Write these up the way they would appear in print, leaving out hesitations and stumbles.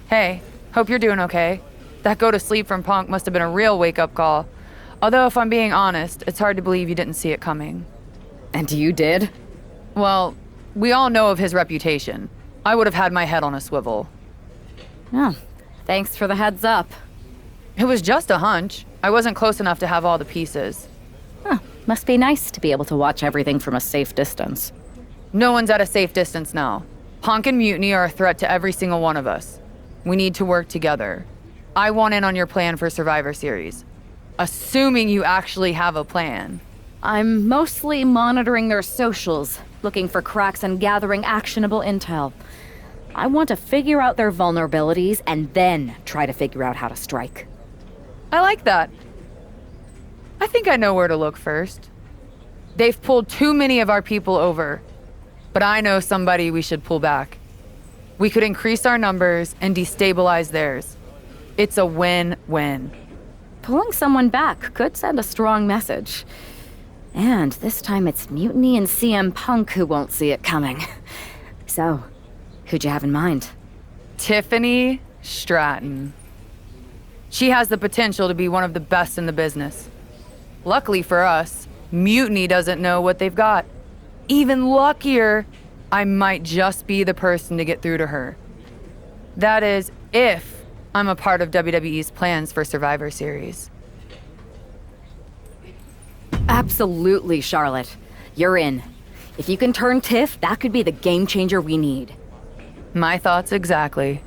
Hey, hope you're doing okay. That go to sleep from Punk must have been a real wake-up call. Although, if I'm being honest, it's hard to believe you didn't see it coming. And you did? Well, we all know of his reputation. I would have had my head on a swivel. Oh, thanks for the heads up. It was just a hunch. I wasn't close enough to have all the pieces. Huh, must be nice to be able to watch everything from a safe distance. No one's at a safe distance now. Punk and Mutiny are a threat to every single one of us. We need to work together. I want in on your plan for Survivor Series. Assuming you actually have a plan. I'm mostly monitoring their socials, looking for cracks and gathering actionable intel. I want to figure out their vulnerabilities and then try to figure out how to strike. I like that. I think I know where to look first. They've pulled too many of our people over, but I know somebody we should pull back. We could increase our numbers and destabilize theirs. It's a win-win. Pulling someone back could send a strong message. And this time it's Mutiny and CM Punk who won't see it coming. So, who'd you have in mind? Tiffany Stratton. She has the potential to be one of the best in the business. Luckily for us, Mutiny doesn't know what they've got. Even luckier, I might just be the person to get through to her. That is, if I'm a part of WWE's plans for Survivor Series. Absolutely, Charlotte. You're in. If you can turn Tiff, that could be the game changer we need. My thoughts exactly.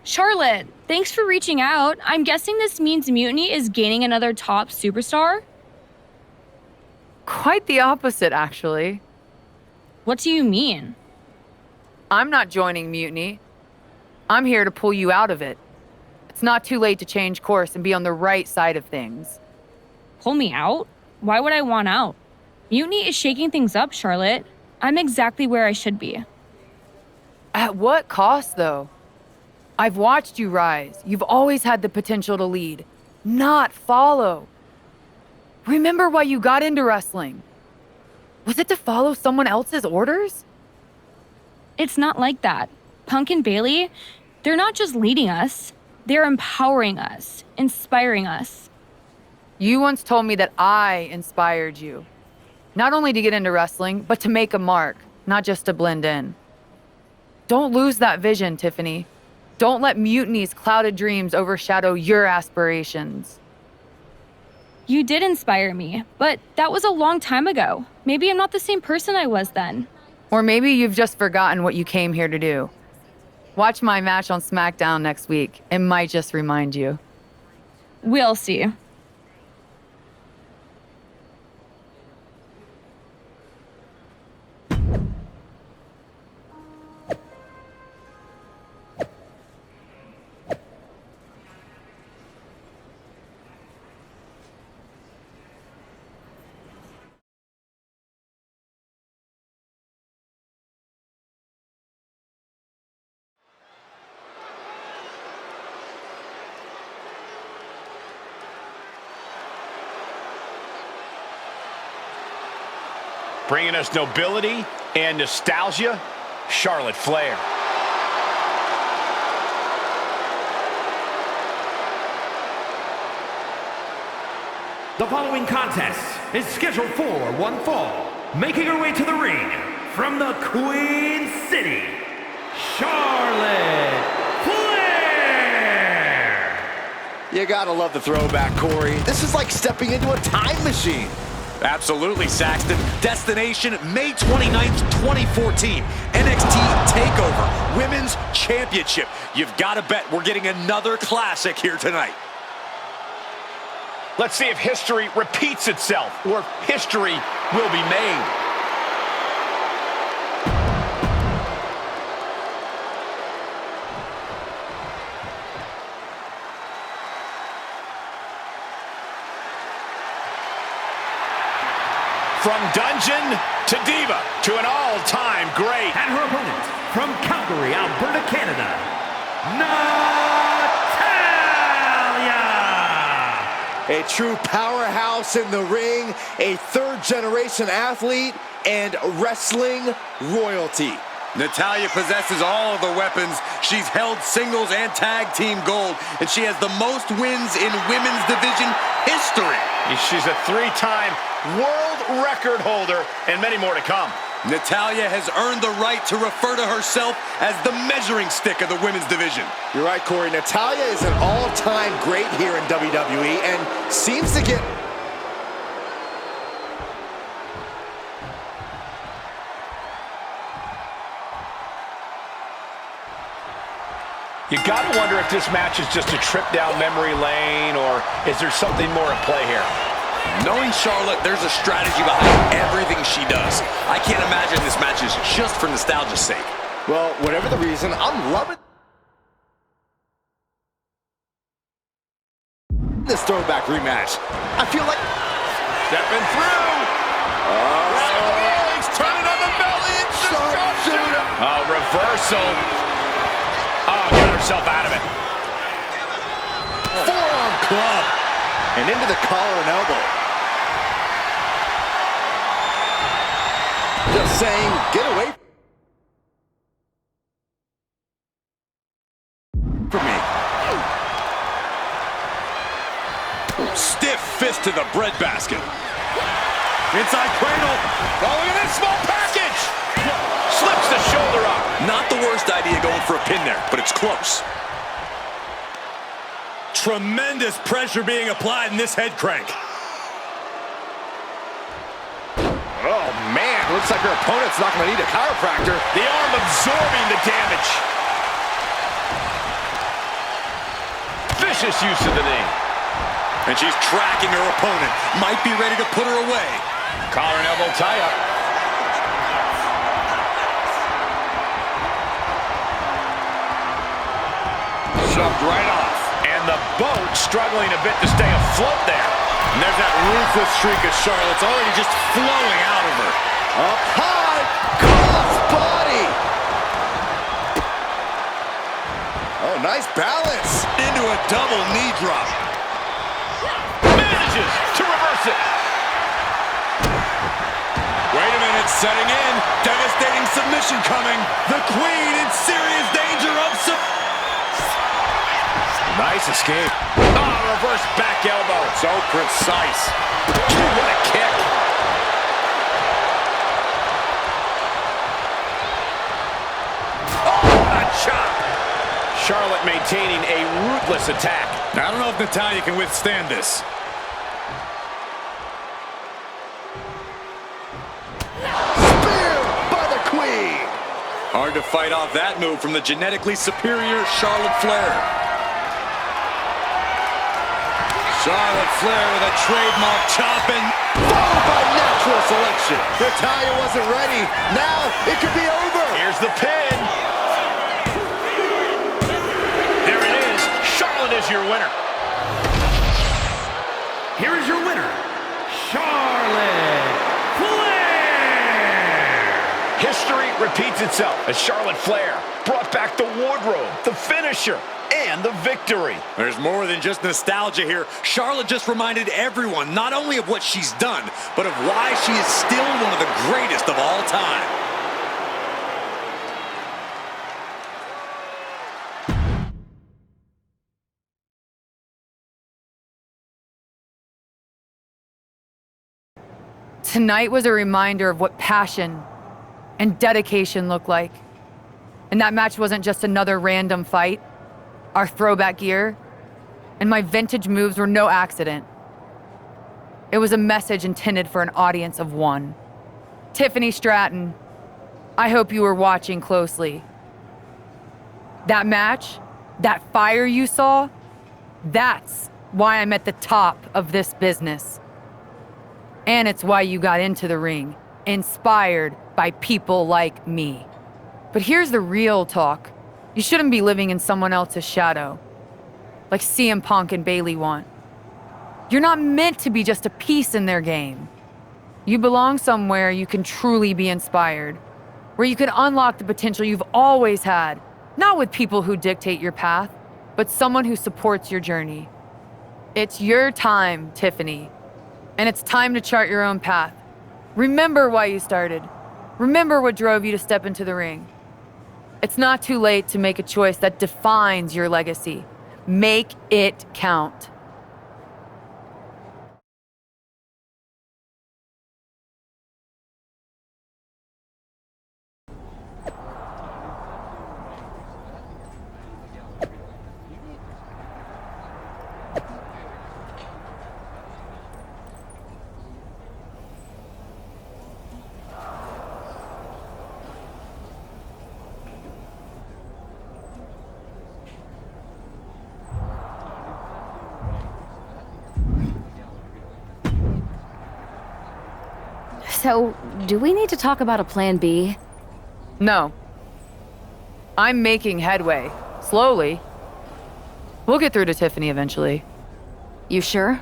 Charlotte, thanks for reaching out. I'm guessing this means Mutiny is gaining another top superstar? Quite the opposite, actually. What do you mean? I'm not joining Mutiny. I'm here to pull you out of it. It's not too late to change course and be on the right side of things. Pull me out? Why would I want out? Mutiny is shaking things up, Charlotte. I'm exactly where I should be. At what cost, though? I've watched you rise. You've always had the potential to lead, not follow. Remember why you got into wrestling? Was it to follow someone else's orders? It's not like that. Punk and Bailey, they're not just leading us. They're empowering us, inspiring us. You once told me that I inspired you. Not only to get into wrestling, but to make a mark, not just to blend in. Don't lose that vision, Tiffany. Don't let Mutiny's clouded dreams overshadow your aspirations. You did inspire me, but that was a long time ago. Maybe I'm not the same person I was then. Or maybe you've just forgotten what you came here to do. Watch my match on SmackDown next week. It might just remind you. We'll see. Bringing us nobility and nostalgia, Charlotte Flair. The following contest is scheduled for one fall. Making her way to the ring from the Queen City, Charlotte Flair! You gotta love the throwback, Corey. This is like stepping into a time machine. Absolutely, Saxton. Destination May 29th, 2014. NXT TakeOver Women's Championship. You've got to bet we're getting another classic here tonight. Let's see if history repeats itself or if history will be made. From dungeon to diva to an all-time great. And her opponent, from Calgary, Alberta, Canada, Natalya! A true powerhouse in the ring, a third-generation athlete, and wrestling royalty. Natalya possesses all of the weapons. She's held singles and tag team gold, and she has the most wins in women's division history. She's a 3-time world record holder and many more to come. Natalya has earned the right to refer to herself as the measuring stick of the women's division. You're right, Corey. Natalya is an all-time great here in WWE and seems to get... You gotta wonder if this match is just a trip down memory lane, or is there something more at play here? Knowing Charlotte, there's a strategy behind everything she does. I can't imagine this match is just for nostalgia's sake. Well, whatever the reason, I'm loving this throwback rematch. I feel like... Stepping through! He's turning on the belly, it's the sharpshooter! Reversal. Oh, got herself out of it. Forearm club. And into the collar and elbow. Just saying, get away from me. Stiff fist to the breadbasket. Inside cradle. Oh, look at this small package! Slips the shoulder up. Not the worst idea going for a pin there, but it's close. Tremendous pressure being applied in this head crank. Oh, man. Looks like her opponent's not going to need a chiropractor. The arm absorbing the damage. Vicious use of the knee. And she's tracking her opponent. Might be ready to put her away. Collar and elbow tie-up. Shoved right off. And the boat struggling a bit to stay afloat there. And there's that ruthless streak of Charlotte's already just flowing out of her. Up high. Cross body. Oh, nice balance. Into a double knee drop. Manages to reverse it. Wait a minute, setting in. Devastating submission coming. The Queen in serious danger of Nice escape. Oh, reverse back elbow. so precise. What a kick. Oh, what a chop. Charlotte maintaining a ruthless attack. I don't know if Natalya can withstand this. Spear by the Queen. Hard to fight off that move from the genetically superior Charlotte Flair. Charlotte Flair with a trademark chopping. Followed by natural selection. Natalya wasn't ready. Now it could be over. Here's the pin. There it is. Charlotte is your winner. Here is your winner, Charlotte Flair! History repeats itself as Charlotte Flair brought back the wardrobe, the finisher, and the victory. There's more than just nostalgia here. Charlotte just reminded everyone not only of what she's done, but of why she is still one of the greatest of all time. Tonight was a reminder of what passion and dedication look like. And that match wasn't just another random fight. Our throwback gear and my vintage moves were no accident. It was a message intended for an audience of one. Tiffany Stratton, I hope you were watching closely. That match, that fire you saw, that's why I'm at the top of this business. And it's why you got into the ring, inspired by people like me. But here's the real talk. You shouldn't be living in someone else's shadow, like CM Punk and Bayley want. You're not meant to be just a piece in their game. You belong somewhere you can truly be inspired, where you can unlock the potential you've always had, Not with people who dictate your path, but someone who supports your journey. It's your time, Tiffany. And it's time to chart your own path. Remember why you started. Remember what drove you to step into the ring. It's not too late to make a choice that defines your legacy. Make it count. So, do we need to talk about a plan B? No. I'm making headway. Slowly. We'll get through to Tiffany eventually. You sure?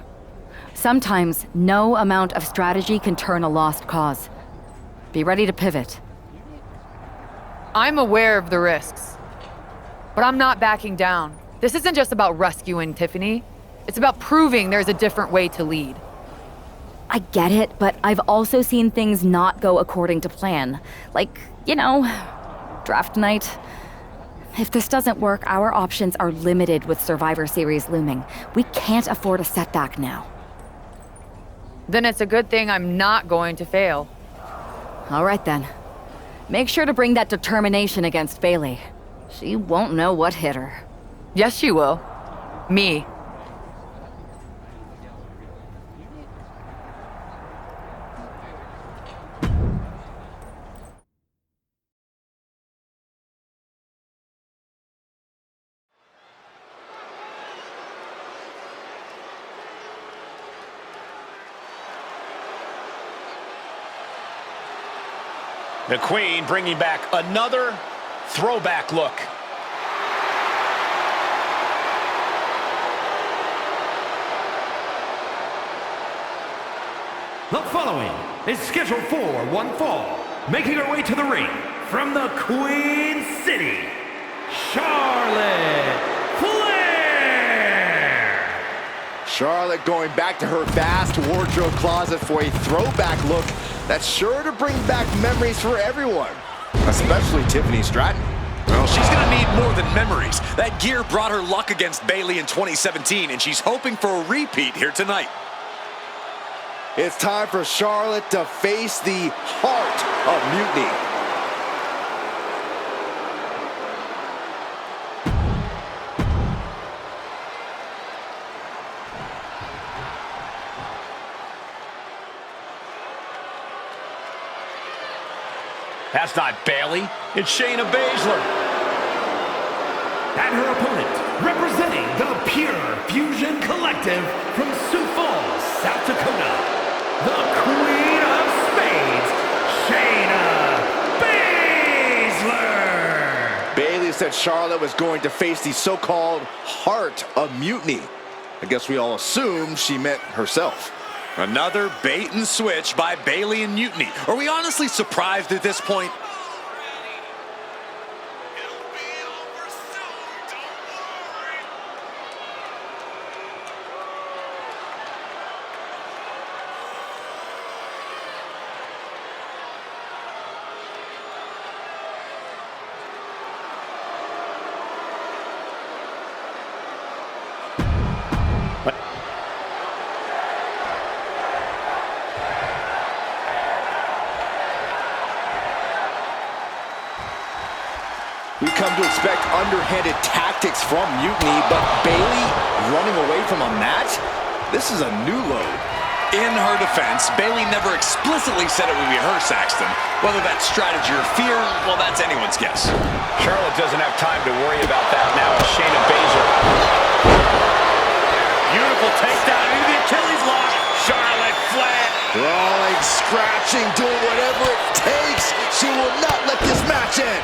Sometimes, no amount of strategy can turn a lost cause. Be ready to pivot. I'm aware of the risks. But I'm not backing down. This isn't just about rescuing Tiffany. It's about proving there's a different way to lead. I get it, but I've also seen things not go according to plan. Like, you know, draft night. If this doesn't work, our options are limited with Survivor Series looming. We can't afford a setback now. Then it's a good thing I'm not going to fail. All right then. Make sure to bring that determination against Bailey. She won't know what hit her. Yes, she will. Me. The Queen bringing back another throwback look. The following is scheduled for one fall, making her way to the ring from the Queen City, Charlotte Flair! Charlotte going back to her vast wardrobe closet for a throwback look that's sure to bring back memories for everyone, especially Tiffany Stratton. Well, she's gonna need more than memories. That gear brought her luck against Bailey in 2017, and she's hoping for a repeat here tonight. It's time for Charlotte to face the heart of mutiny. That's not Bailey. It's Shayna Baszler. And her opponent, representing the Pure Fusion Collective from Sioux Falls, South Dakota, the Queen of Spades, Shayna Baszler! Bailey said Charlotte was going to face the so-called heart of mutiny. I guess we all assumed she meant herself. Another bait and switch by Bailey and Mutiny. Are we honestly surprised at this point? We come to expect underhanded tactics from Mutiny, but Bailey running away from a match? This is a new load. In her defense, Bailey never explicitly said it would be her, Saxton. Whether that's strategy or fear, well, that's anyone's guess. Charlotte doesn't have time to worry about that now. Shayna Baszler. Beautiful takedown into the Achilles lock. Charlotte Flair. Crawling, scratching, doing whatever it takes. She will not let this match end.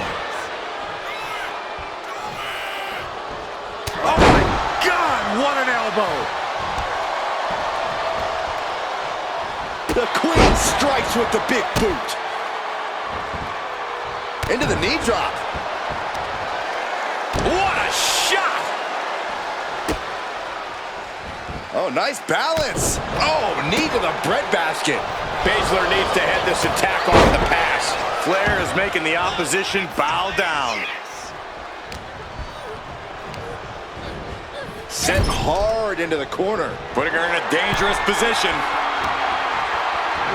Oh my God, what an elbow! The Queen strikes with the big boot. Into the knee drop. Oh, nice balance. Oh, knee to the breadbasket. Baszler needs to head this attack off the pass. Flair is making the opposition bow down. Sent hard into the corner. Putting her in a dangerous position.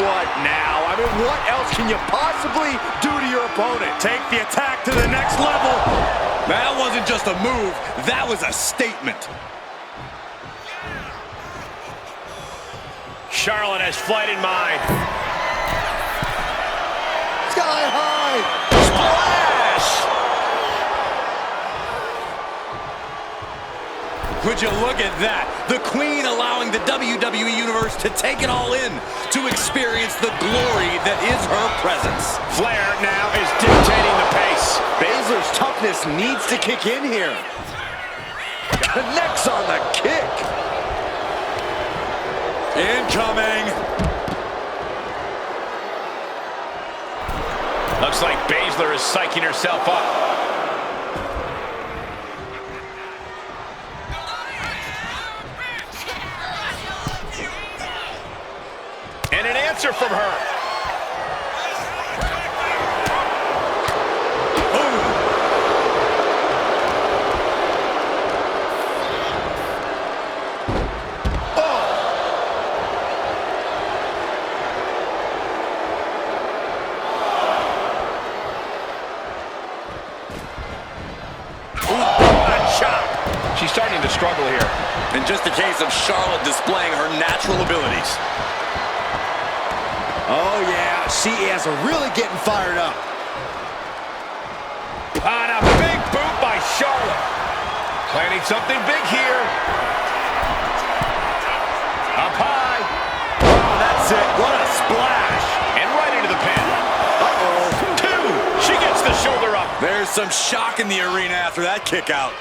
What now? I mean, what else can you possibly do to your opponent? Take the attack to the next level. That wasn't just a move, that was a statement. Charlotte has flight in mind. Sky high! Splash! Would you look at that? The Queen allowing the WWE Universe to take it all in, to experience the glory that is her presence. Flair now is dictating the pace. Baszler's toughness needs to kick in here. Connects on the kick. Incoming. Looks like Baszler is psyching herself up. And an answer from her. She's starting to struggle here. In just a case of Charlotte displaying her natural abilities. Oh, yeah, she is really getting fired up. And a big boot by Charlotte. Planning something big here. Up high. Oh, that's it. What a splash. And right into the pin. Uh-oh. 2. She gets the shoulder up. There's some shock in the arena after that kick out.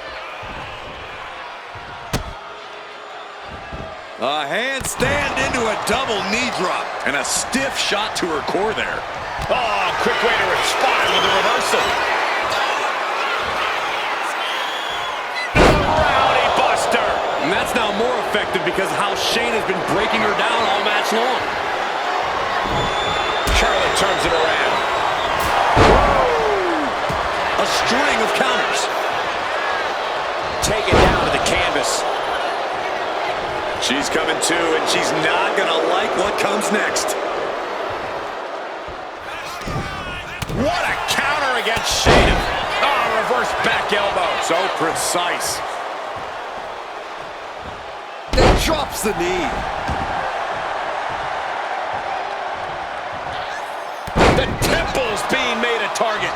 A handstand into a double knee drop. And a stiff shot to her core there. Oh, quick way to respond with a reversal. Rowdy Buster. And that's now more effective because of how Shane has been breaking her down all match long. Charlotte turns it around. A string of counters. Take it down to the canvas. She's coming to, and she's not gonna like what comes next. What a counter against Shane. Oh, reverse back elbow. So precise. Then drops the knee. The temple's being made a target.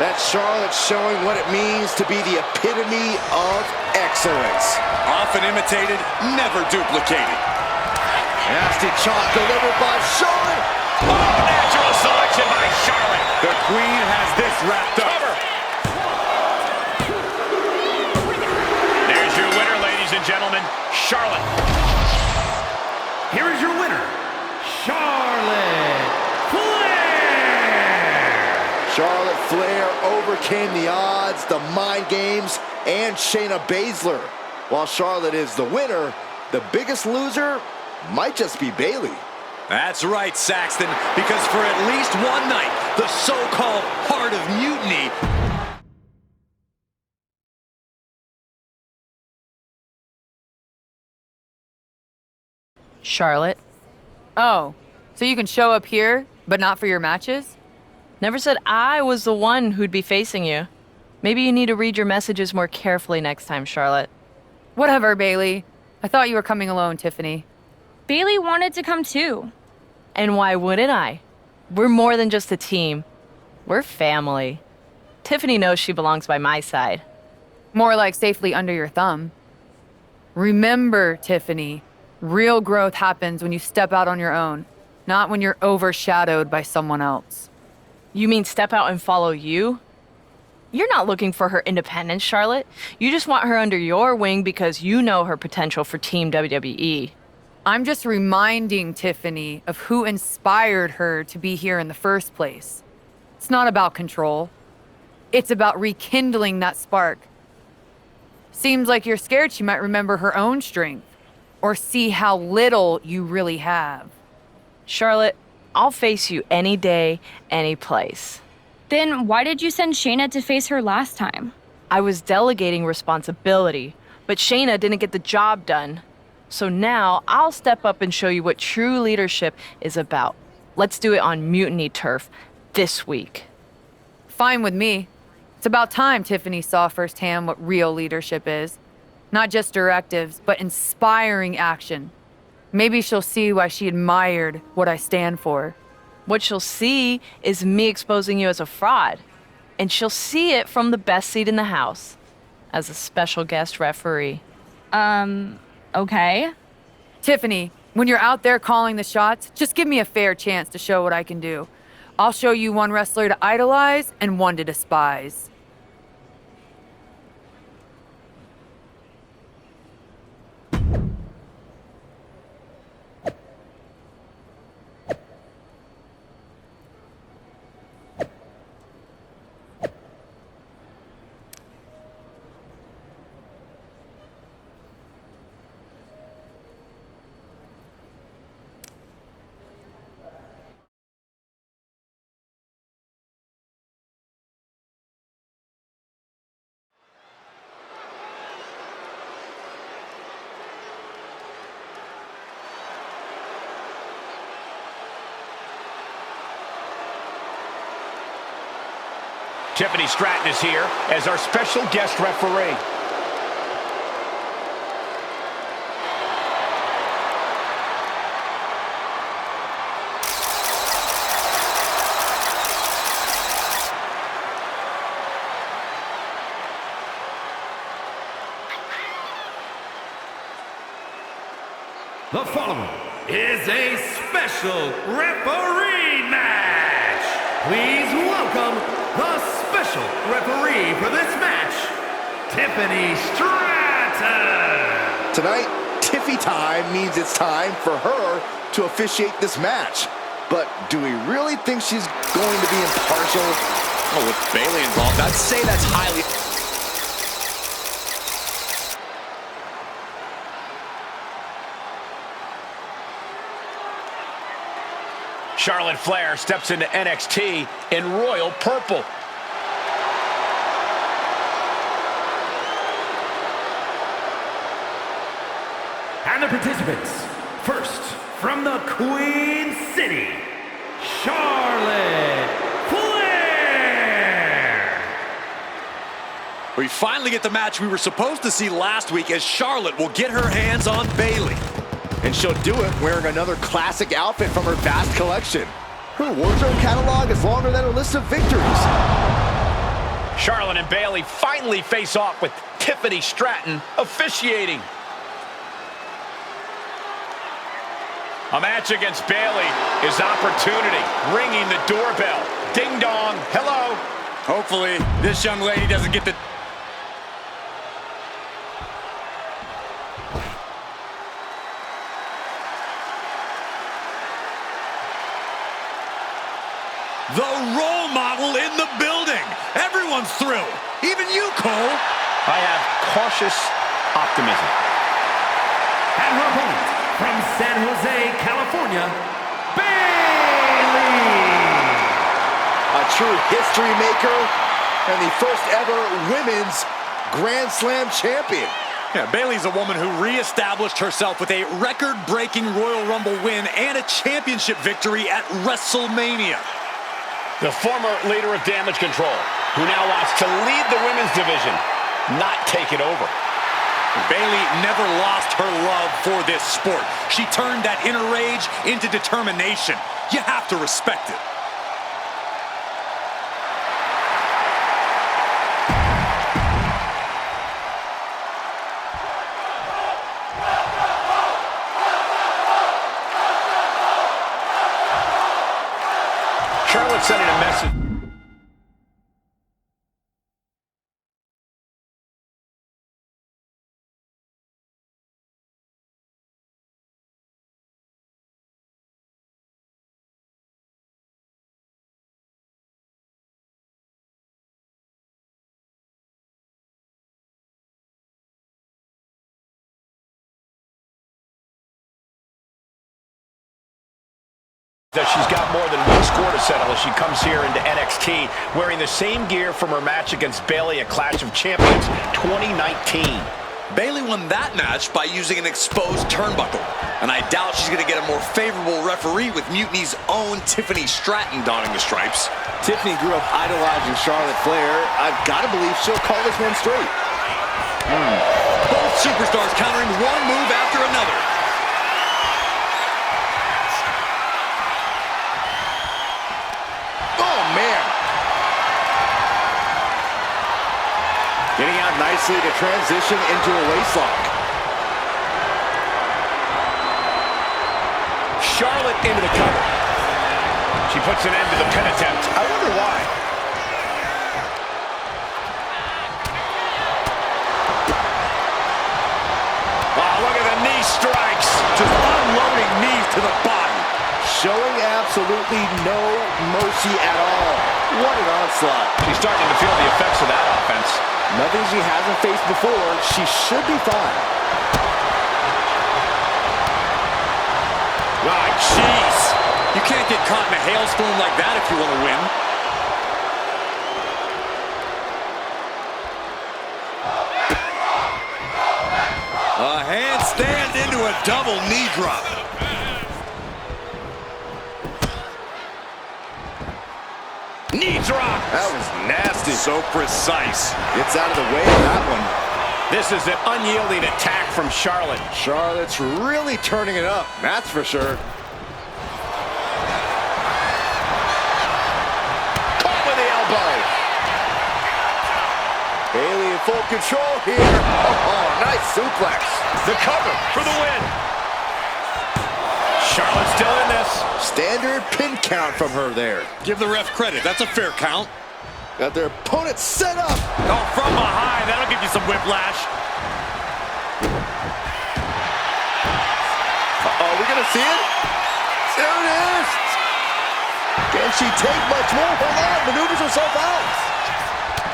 That's Charlotte showing what it means to be the epitome of excellence. Often imitated, never duplicated. Nasty chop delivered by Charlotte. Oh, natural selection by Charlotte. The Queen has this wrapped up. Cover. There's your winner, ladies and gentlemen, Charlotte. Here is your winner, Charlotte Flair! Charlotte Flair overcame the odds, the mind games, and Shayna Baszler. While Charlotte is the winner, the biggest loser might just be Bayley. That's right, Saxton, because for at least one night, the so-called Heart of Mutiny Charlotte? Oh, so you can show up here, but not for your matches? Never said I was the one who'd be facing you. Maybe you need to read your messages more carefully next time, Charlotte. Whatever, Bailey. I thought you were coming alone, Tiffany. Bailey wanted to come too. And why wouldn't I? We're more than just a team. We're family. Tiffany knows she belongs by my side. More like safely under your thumb. Remember, Tiffany, real growth happens when you step out on your own, not when you're overshadowed by someone else. You mean step out and follow you? You're not looking for her independence, Charlotte. You just want her under your wing because you know her potential for Team WWE. I'm just reminding Tiffany of who inspired her to be here in the first place. It's not about control. It's about rekindling that spark. Seems like you're scared she might remember her own strength, or see how little you really have. Charlotte, I'll face you any day, any place. Then why did you send Shayna to face her last time? I was delegating responsibility, but Shayna didn't get the job done. So now I'll step up and show you what true leadership is about. Let's do it on Mutiny turf this week. Fine with me. It's about time Tiffany saw firsthand what real leadership is. Not just directives, but inspiring action. Maybe she'll see why she admired what I stand for. What she'll see is me exposing you as a fraud. And she'll see it from the best seat in the house, as a special guest referee. Okay. Tiffany, when you're out there calling the shots, just give me a fair chance to show what I can do. I'll show you one wrestler to idolize and one to despise. Tiffany Stratton is here as our special guest referee. The following is a special referee match. Please welcome the special referee for this match, Tiffany Stratton. Tonight, Tiffy time means it's time for her to officiate this match. But do we really think she's going to be impartial? Oh, with Bayley involved, I'd say that's highly... Charlotte Flair steps into NXT in royal purple. And the participants, first from the Queen City, Charlotte Flair. We finally get the match we were supposed to see last week as Charlotte will get her hands on Bayley. And she'll do it wearing another classic outfit from her vast collection. Her wardrobe catalog is longer than her list of victories. Charlotte and Bayley finally face off with Tiffany Stratton officiating. A match against Bayley is opportunity, ringing the doorbell. Ding dong, hello. Hopefully, this young lady doesn't get the... The role model in the building. Everyone's thrilled. Even you, Cole. I have cautious optimism. And her opponent from San Jose, California, Bayley. A true history maker and the first ever women's Grand Slam champion. Yeah, Bayley's a woman who reestablished herself with a record-breaking Royal Rumble win and a championship victory at WrestleMania. The former leader of Damage Control, who now wants to lead the women's division, not take it over. Bayley never lost her love for this sport. She turned that inner rage into determination. You have to respect it. Charlotte sending a message. That she's got more than one score to settle as she comes here into NXT wearing the same gear from her match against Bayley at Clash of Champions 2019. Bayley won that match by using an exposed turnbuckle, and I doubt she's going to get a more favorable referee with Mutiny's own Tiffany Stratton donning the stripes. Tiffany grew up idolizing Charlotte Flair. I've got to believe she'll call this one straight. Both superstars countering one move after another. Oh, man. Getting out nicely to transition into a waistlock. Charlotte into the cover. She puts an end to the pin attempt. I wonder why. Oh, look at the knee strikes. Just unloading knees to the body. Showing absolutely no mercy at all. What an onslaught. She's starting to feel the effects of that offense. Nothing she hasn't faced before. She should be fine. Ah, jeez. You can't get caught in a hailstorm like that if you want to win. A handstand into a double knee drop. Knee drop. That was nasty. So precise. Gets out of the way of that one. This is an unyielding attack from Charlotte. Charlotte's really turning it up, that's for sure. Caught with the elbow. Bayley in full control here. Oh, nice suplex. The cover for the win. Charlotte's still in this. Standard pin count from her there. Give the ref credit. That's a fair count. Got their opponent set up. Oh, from behind. That'll give you some whiplash. Uh-oh, we gonna see it? There it is. Can she take much more? Hold on, maneuvers herself out.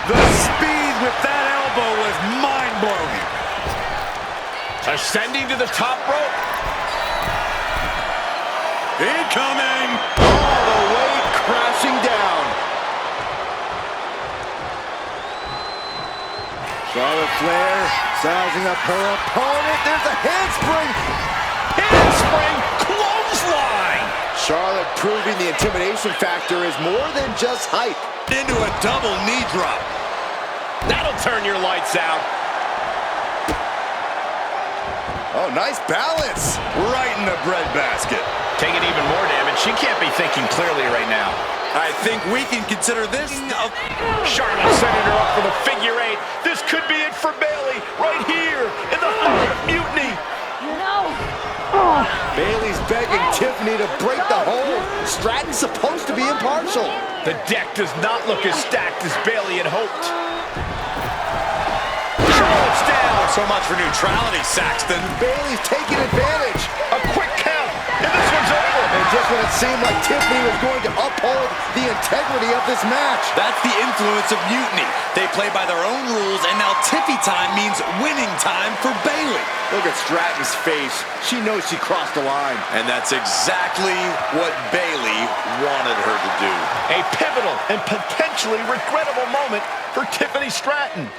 The speed with that elbow was mind-blowing. Ascending to the top rope. Incoming! All the way crashing down. Charlotte Flair sizing up her opponent. There's a handspring. Handspring clothesline. Charlotte proving the intimidation factor is more than just hype. Into a double knee drop. That'll turn your lights out. Oh, nice balance. Right in the breadbasket. Taking even more damage. She can't be thinking clearly right now. I think we can consider this Charlotte setting her up for the figure eight. This could be it for Bayley right here in the heart of Mutiny. Bayley's begging Tiffany to break the hold. Stratton's supposed to be impartial. The deck does not look as stacked as Bayley had hoped. Charlotte's down. So much for neutrality, Saxton. Bayley's taking advantage. A quick count, and this one's over. And just when it seemed like Tiffany was going to uphold the integrity of this match. That's the influence of Mutiny. They play by their own rules, and now Tiffy time means winning time for Bayley. Look at Stratton's face. She knows she crossed the line. And that's exactly what Bayley wanted her to do. A pivotal and potentially regrettable moment for Tiffany Stratton.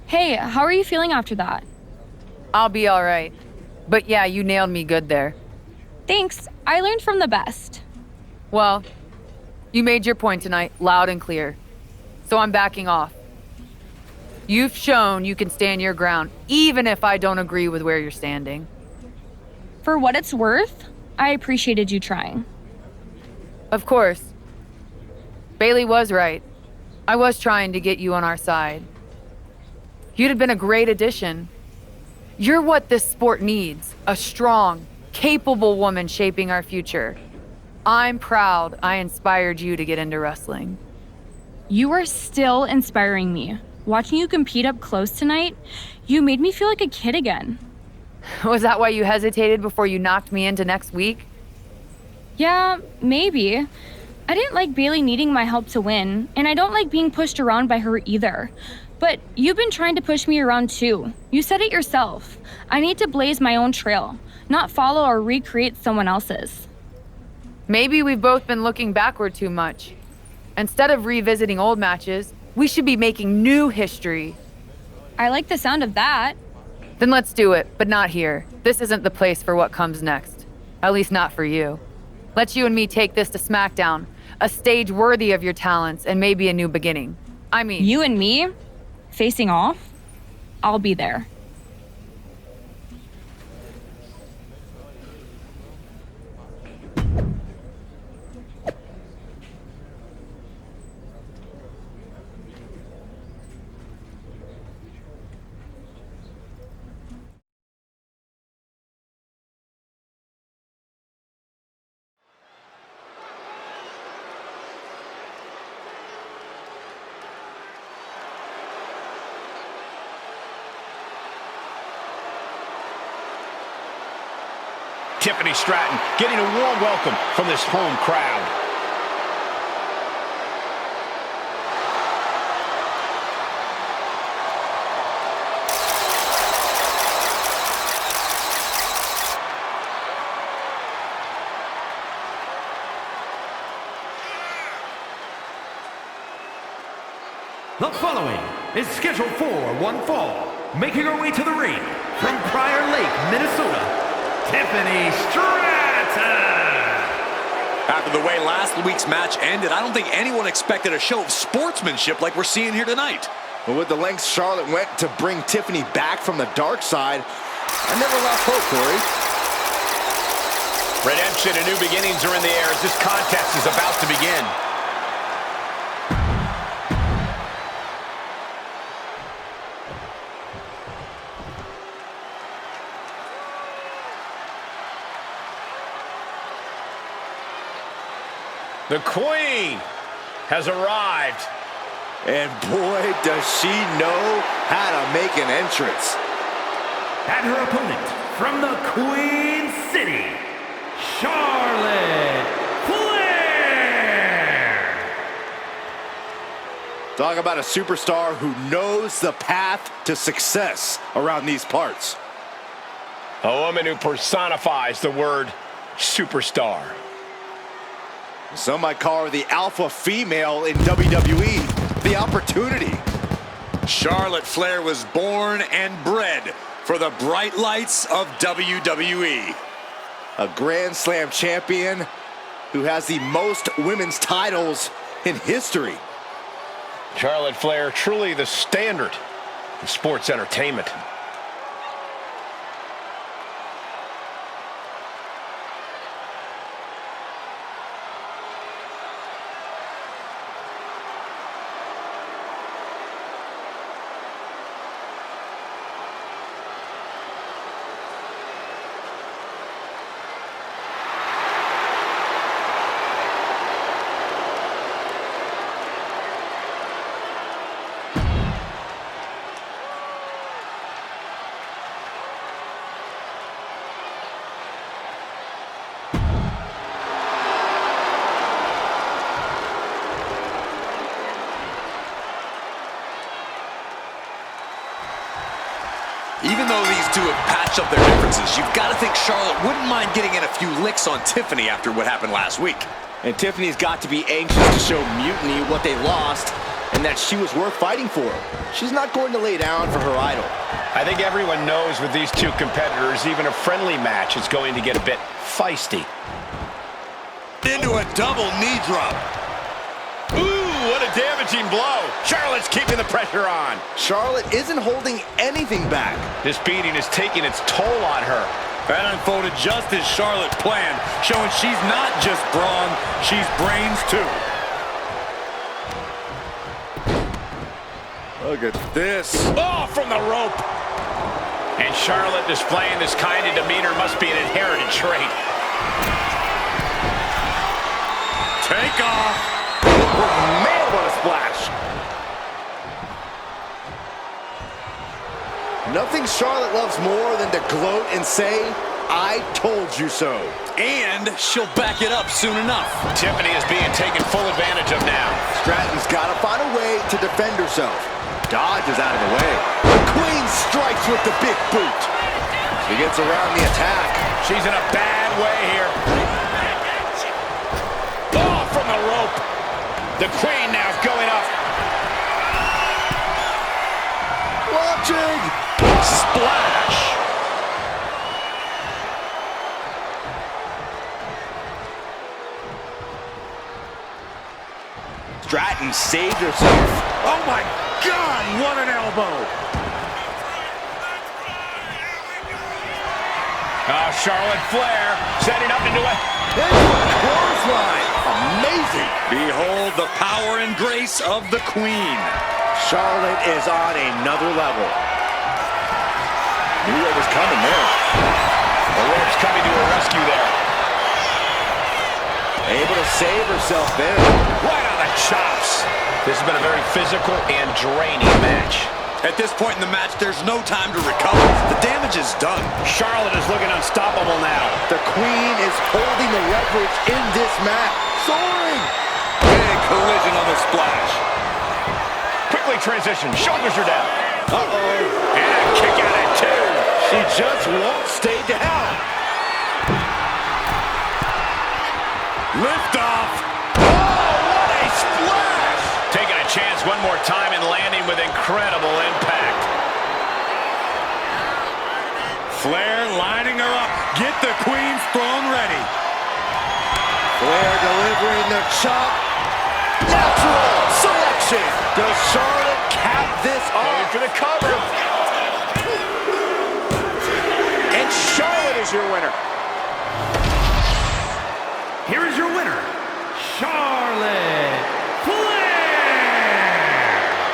Hey, how are you feeling after that? I'll be all right. But yeah, you nailed me good there. Thanks. I learned from the best. Well, you made your point tonight, loud and clear. So I'm backing off. You've shown you can stand your ground, even if I don't agree with where you're standing. For what it's worth, I appreciated you trying. Of course. Bayley was right. I was trying to get you on our side. You'd have been a great addition. You're what this sport needs, a strong, capable woman shaping our future. I'm proud I inspired you to get into wrestling. You are still inspiring me. Watching you compete up close tonight, you made me feel like a kid again. Was that why you hesitated before you knocked me into next week? Yeah, maybe. I didn't like Bailey needing my help to win, and I don't like being pushed around by her either. But you've been trying to push me around too. You said it yourself. I need to blaze my own trail, not follow or recreate someone else's. Maybe we've both been looking backward too much. Instead of revisiting old matches, we should be making new history. I like the sound of that. Then let's do it, but not here. This isn't the place for what comes next. At least not for you. Let's you and me take this to SmackDown, a stage worthy of your talents and maybe a new beginning. I mean... You and me? Facing off? I'll be there. Tiffany Stratton getting a warm welcome from this home crowd. The following is scheduled for one fall, making her way to the ring from Prior Lake, Minnesota, Tiffany Stratton! After the way last week's match ended, I don't think anyone expected a show of sportsmanship like we're seeing here tonight. But with the lengths Charlotte went to bring Tiffany back from the dark side, I never lost hope, Corey. Redemption and new beginnings are in the air as this contest is about to begin. The Queen has arrived. And boy, does she know how to make an entrance. And her opponent from the Queen City, Charlotte Flair! Talk about a superstar who knows the path to success around these parts. A woman who personifies the word superstar. Some might call her the alpha female in WWE. The opportunity. Charlotte Flair was born and bred for the bright lights of WWE. A Grand Slam champion who has the most women's titles in history. Charlotte Flair, truly the standard in sports entertainment. Even though these two have patched up their differences, you've got to think Charlotte wouldn't mind getting in a few licks on Tiffany after what happened last week. And Tiffany's got to be anxious to show Mutiny what they lost and that she was worth fighting for. She's not going to lay down for her idol. I think everyone knows with these two competitors, even a friendly match is going to get a bit feisty. Into a double knee drop. Ooh, what a damaging blow. Charlotte's keeping the pressure on. Charlotte isn't holding anything back. This beating is taking its toll on her. That unfolded just as Charlotte planned, showing she's not just brawn, she's brains too. Look at this. Oh, from the rope. And Charlotte displaying this kind of demeanor must be an inherited trait. Take off. Oh, man, what a splash. Nothing Charlotte loves more than to gloat and say, "I told you so." And she'll back it up soon enough. Tiffany is being taken full advantage of now. Stratton's got to find a way to defend herself. Dodges out of the way. The Queen strikes with the big boot. She gets around the attack. She's in a bad way here. Oh, from the rope. The Queen now going up. Watching. Splash. Stratton saved herself. Oh my God, what an elbow! Charlotte Flair setting up into a Clothesline. Amazing. Behold the power and grace of the Queen. Charlotte is on another level. Knew what was coming there. The ropes coming to her rescue there. Able to save herself there. Right on the chops. This has been a very physical and draining match. At this point in the match, there's no time to recover. The damage is done. Charlotte is looking unstoppable now. The Queen is holding the leverage in this match. Soaring. Big collision on the splash. Quickly transition. Shoulders are down. Uh-oh. And a kick out at two. She just won't stay down. Lift off. Oh, what a splash! Taking a chance one more time and landing with incredible impact. Flair lining her up. Get the Queen's throne ready. Flair delivering the chop. Natural selection. Does Charlotte cap this Going off? for the cover. And Charlotte is your winner. Here is your winner, Charlotte Flair!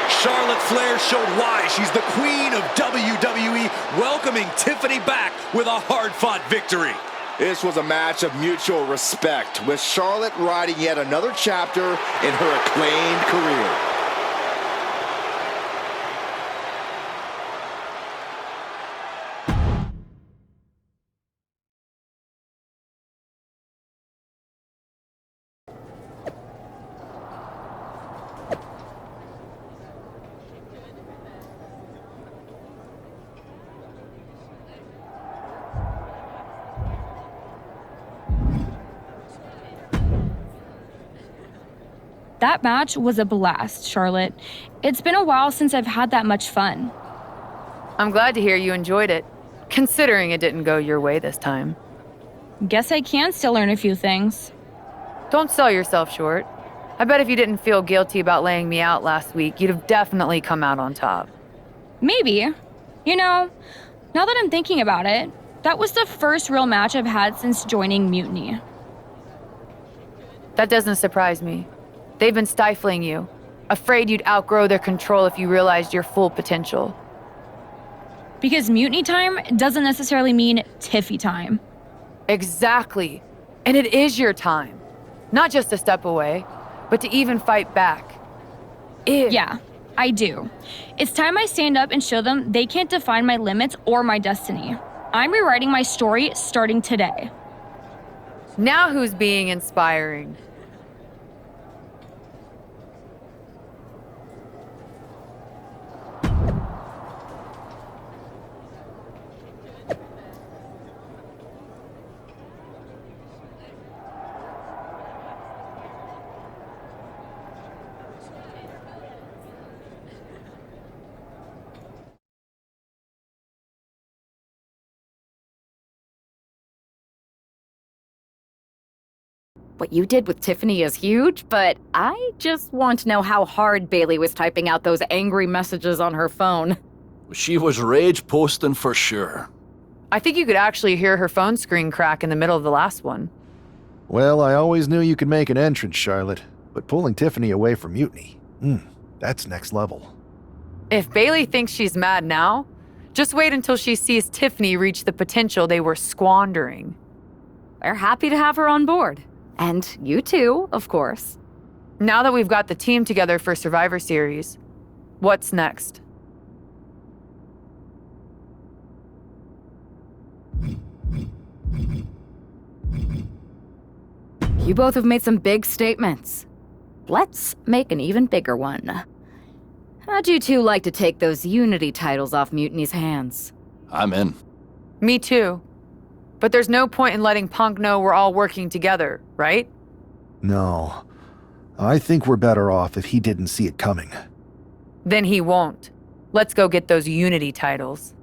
Charlotte Flair showed why she's the Queen of WWE, welcoming Tiffany back with a hard-fought victory. This was a match of mutual respect, with Charlotte riding yet another chapter in her acclaimed career. That match was a blast, Charlotte. It's been a while since I've had that much fun. I'm glad to hear you enjoyed it, considering it didn't go your way this time. Guess I can still learn a few things. Don't sell yourself short. I bet if you didn't feel guilty about laying me out last week, you'd have definitely come out on top. Maybe. You know, now that I'm thinking about it, that was the first real match I've had since joining Mutiny. That doesn't surprise me. They've been stifling you, afraid you'd outgrow their control if you realized your full potential. Because Mutiny time doesn't necessarily mean Tiffy time. Exactly. And it is your time. Not just a step away, but to even fight back. Yeah, I do. It's time I stand up and show them they can't define my limits or my destiny. I'm rewriting my story starting today. Now who's being inspiring? What you did with Tiffany is huge, but I just want to know how hard Bailey was typing out those angry messages on her phone. She was rage posting for sure. I think you could actually hear her phone screen crack in the middle of the last one. Well, I always knew you could make an entrance, Charlotte, but pulling Tiffany away from Mutiny, that's next level. If Bailey thinks she's mad now, just wait until she sees Tiffany reach the potential they were squandering. We're happy to have her on board. And you too, of course. Now that we've got the team together for Survivor Series, what's next? You both have made some big statements. Let's make an even bigger one. How'd you two like to take those Unity titles off Mutiny's hands? I'm in. Me too. But there's no point in letting Punk know we're all working together, right? No. I think we're better off if he didn't see it coming. Then he won't. Let's go get those Unity titles.